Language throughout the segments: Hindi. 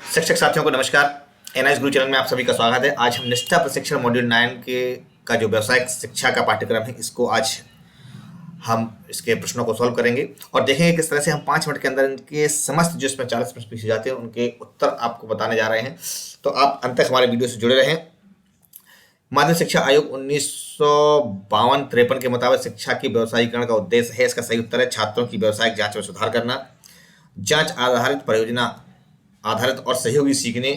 शिक्षक साथियों को नमस्कार। एनआईएस गुरु चैनल में आप सभी का स्वागत है। आज हम निष्ठा प्रशिक्षण मॉड्यूल 9 के का जो व्यावसायिक शिक्षा का पाठ्यक्रम है, इसको आज हम इसके प्रश्नों को सॉल्व करेंगे और देखेंगे किस तरह से हम 5 मिनट के अंदर इनके समस्त जो इसमें 40 प्रश्न पूछे जाते हैं उनके उत्तर आपको बताने जा रहे हैं। तो आप अंत तक हमारे वीडियो से जुड़े रहें। माध्यमिक शिक्षा आयोग 1952-53 के मुताबिक शिक्षा की व्यवसायीकरण का उद्देश्य है। इसका सही उत्तर है छात्रों की व्यावसायिक जांच में सुधार करना, जांच आधारित परियोजना आधारित और सहयोगी सीखने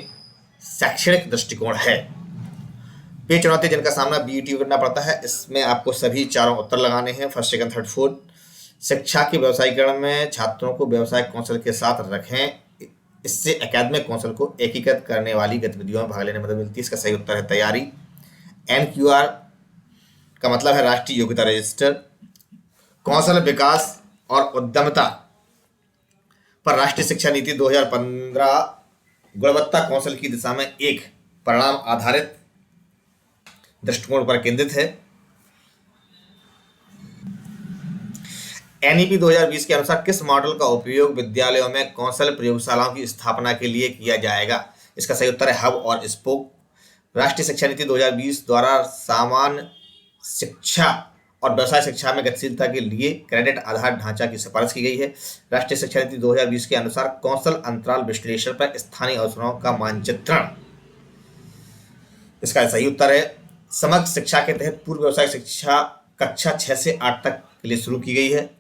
शैक्षणिक दृष्टिकोण है। ये चुनौती जिनका सामना बीईटी करना पड़ता है, इसमें आपको सभी चारों उत्तर लगाने हैं, फर्स्ट, सेकंड, थर्ड, फोर्थ। शिक्षा के व्यवसायीकरण में छात्रों को व्यावसायिक कौशल के साथ रखें, इससे एकेडमिक कौशल को एकीकृत करने वाली गतिविधियों में भाग लेने में मदद मिलती है। इसका सही उत्तर है तैयारी। एनक्यूआर का मतलब है राष्ट्रीय योग्यता रजिस्टर। कौशल विकास और उद्यमिता पर राष्ट्रीय शिक्षा नीति 2015 गुणवत्ता कौशल की दिशा में एक परिणाम आधारित दृष्टिकोण पर केंद्रित है। एनईपी 2020 के अनुसार किस मॉडल का उपयोग विद्यालयों में कौशल प्रयोगशालाओं की स्थापना के लिए किया जाएगा? इसका सही उत्तर है हब और स्पोक। राष्ट्रीय शिक्षा नीति 2020 द्वारा सामान्य शिक्षा और व्यवसाय शिक्षा में गतिशीलता के लिए क्रेडिट आधार ढांचा की सिफारिश की गई है। राष्ट्रीय शिक्षा नीति 2020 के अनुसार कौशल अंतराल विश्लेषण पर स्थानीय अवसरों का मानचित्रण, इसका सही उत्तर है समग्र शिक्षा के तहत पूर्व व्यवसायिक शिक्षा कक्षा 6 से 8 तक के लिए शुरू की गई है।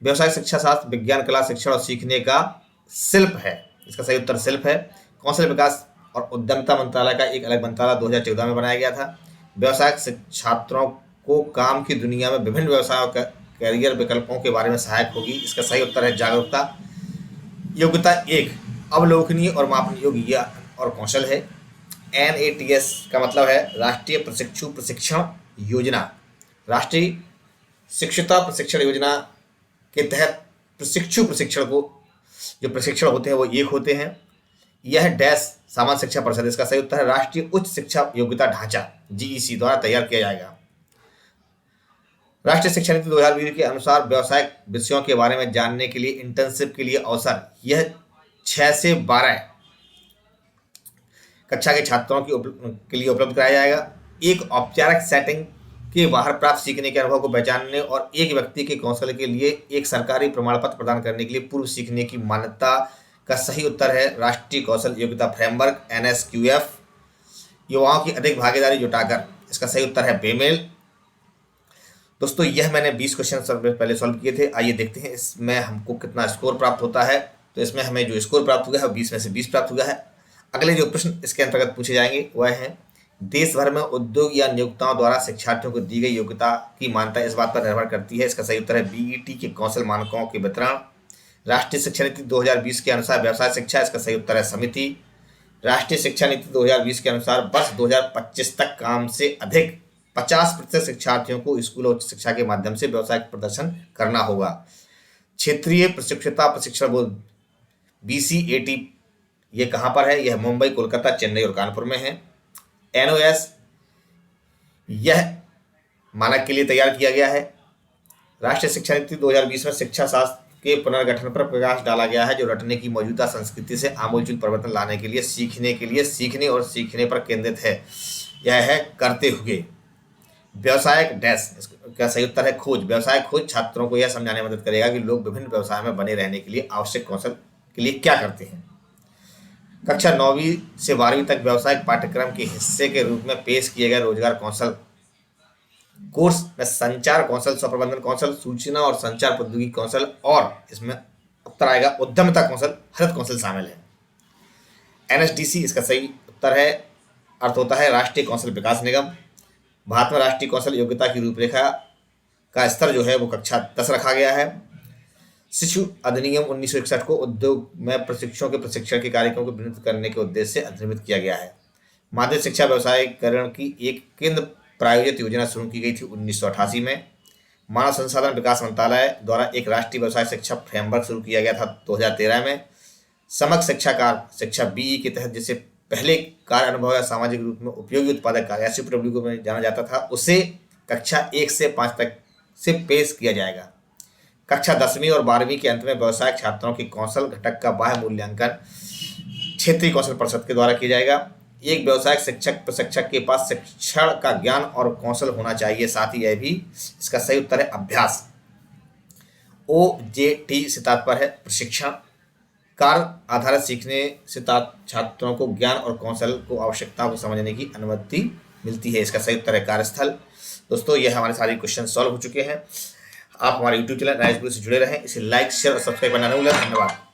व्यवसायिक शिक्षा शास्त्र विज्ञान, कला, शिक्षण और सीखने का शिल्प है। इसका सही उत्तर शिल्प है। कौशल विकास और उद्यमिता मंत्रालय का एक अलग मंत्रालय 2014 में बनाया गया था। व्यवसायिक छात्रों को काम की दुनिया में विभिन्न व्यवसायों का कैरियर विकल्पों के बारे में सहायक होगी। इसका सही उत्तर है जागरूकता। योग्यता एक अवलोकनीय और मापनीय योग्य और कौशल है। एनएटीएस का मतलब है राष्ट्रीय प्रशिक्षु प्रशिक्षण योजना। राष्ट्रीय शिक्षुता प्रशिक्षण योजना के तहत प्रशिक्षु प्रशिक्षण को जो प्रशिक्षण होते हैं वो एक होते हैं। यह डैश सामान्य शिक्षा परिषद, इसका सही उत्तर है राष्ट्रीय उच्च शिक्षा योग्यता ढांचा जीईसी द्वारा तैयार किया जाएगा। राष्ट्रीय शिक्षा नीति 2020 के अनुसार व्यावसायिक विषयों के बारे में जानने के लिए इंटर्नशिप के लिए अवसर यह 6 से 12 कक्षा के छात्रों के लिए उपलब्ध कराया जाएगा। एक औपचारिक सेटिंग के बाहर प्राप्त सीखने के अनुभव को पहचानने और एक व्यक्ति के कौशल के लिए एक सरकारी प्रमाण पत्र प्रदान करने के लिए पूर्व सीखने की मान्यता का सही उत्तर है राष्ट्रीय कौशल योग्यता फ्रेमवर्क एनएसक्यूएफ। युवाओं की अधिक भागीदारी जुटाकर, इसका सही उत्तर है बेमेल। दोस्तों, यह मैंने 20 क्वेश्चन पहले सॉल्व किए थे। आइए देखते हैं इसमें हमको कितना स्कोर प्राप्त होता है। तो इसमें हमें जो स्कोर प्राप्त हुआ है 20 में से 20 प्राप्त हुआ है। अगले जो प्रश्न इसके अंतर्गत पूछे जाएंगे वह है देश भर में उद्योग या नियोक्ताओं द्वारा शिक्षार्थियों को दी गई योग्यता की मान्यता इस बात पर निर्भर करती है। इसका सही उत्तर है बीईटी के कौशल मानकों के वितरण। राष्ट्रीय शिक्षा नीति 2020 के अनुसार व्यवसाय शिक्षा, इसका सही उत्तर है समिति। राष्ट्रीय शिक्षा नीति 2020 के अनुसार वर्ष 2025 तक काम से अधिक 50% शिक्षार्थियों को स्कूल और उच्च शिक्षा के माध्यम से व्यावसायिक प्रदर्शन करना होगा। क्षेत्रीय प्रशिक्षुता प्रशिक्षण बोर्ड बीसीएटी ये कहाँ पर है? यह मुंबई, कोलकाता, चेन्नई और कानपुर में है। एनओएस यह मानक के लिए तैयार किया गया है। राष्ट्रीय शिक्षा नीति 2020 में शिक्षा शास्त्र के पुनर्गठन पर प्रकाश डाला गया है, जो रटने की मौजूदा संस्कृति से आमूलचूल परिवर्तन लाने के लिए सीखने और सीखने पर केंद्रित है। यह है करते हुए। व्यवसायिक डैश, इसका सही उत्तर है खोज। व्यवसाय खोज छात्रों को यह समझाने में मदद करेगा कि लोग विभिन्न व्यवसाय में बने रहने के लिए आवश्यक कौशल के लिए क्या करते हैं। कक्षा 9वीं से 12वीं तक व्यवसायिक पाठ्यक्रम के हिस्से के रूप में पेश किए गए रोजगार कौशल कोर्स में संचार कौशल, स्वप्रबंधन कौशल, सूचना और संचार प्रौद्योगिकी कौशल और इसमें उत्तर आएगा उद्यमिता कौशल, हरित कौशल शामिल है। एनएसडीसी इसका सही उत्तर है, अर्थ होता है राष्ट्रीय कौशल विकास निगम। भारत में राष्ट्रीय कौशल योग्यता की रूपरेखा का स्तर जो है वो कक्षा 10 रखा गया है। शिशु अधिनियम 1961 को उद्योग में प्रशिक्षुओं के प्रशिक्षण के कार्यक्रम को विनियमित करने के उद्देश्य से अधिनियमित किया गया है। माध्यमिक शिक्षा व्यवसायीकरण की एक केंद्र प्रायोजित योजना शुरू की गई थी 1988 में। मानव संसाधन विकास मंत्रालय द्वारा एक राष्ट्रीय व्यवसाय शिक्षा फ्रेमवर्क शुरू किया गया था 2013 में। समग्र शिक्षा बीई के तहत जिसे पहले कार्य अनुभव या सामाजिक रूप में उपयोगी उत्पादक कार्य एसयूपीडब्ल्यू में जाना जाता था, उसे कक्षा 1 से 5 तक से पेश किया जाएगा। कक्षा 10वीं और 12वीं के अंत में व्यवसायिक छात्रों के कौशल घटक का बाह्य मूल्यांकन क्षेत्रीय कौशल परिषद के द्वारा किया जाएगा। एक व्यवसायिक शिक्षक प्रशिक्षक के पास शिक्षण का ज्ञान और कौशल होना चाहिए, साथ ही यह भी, इसका सही उत्तर है अभ्यास। OJT से तात्पर्य है प्रशिक्षण। कार्य आधारित सीखने से छात्रों को ज्ञान और कौशल को आवश्यकताओं को समझने की अनुमति मिलती है, इसका सही उत्तर है कार्यस्थल। दोस्तों, यह हमारे सारे क्वेश्चन सॉल्व हो चुके हैं। आप हमारे YouTube चैनल राइज गुरु से जुड़े रहें, इसे लाइक शेयर और सब्सक्राइब करना न भूलें। धन्यवाद।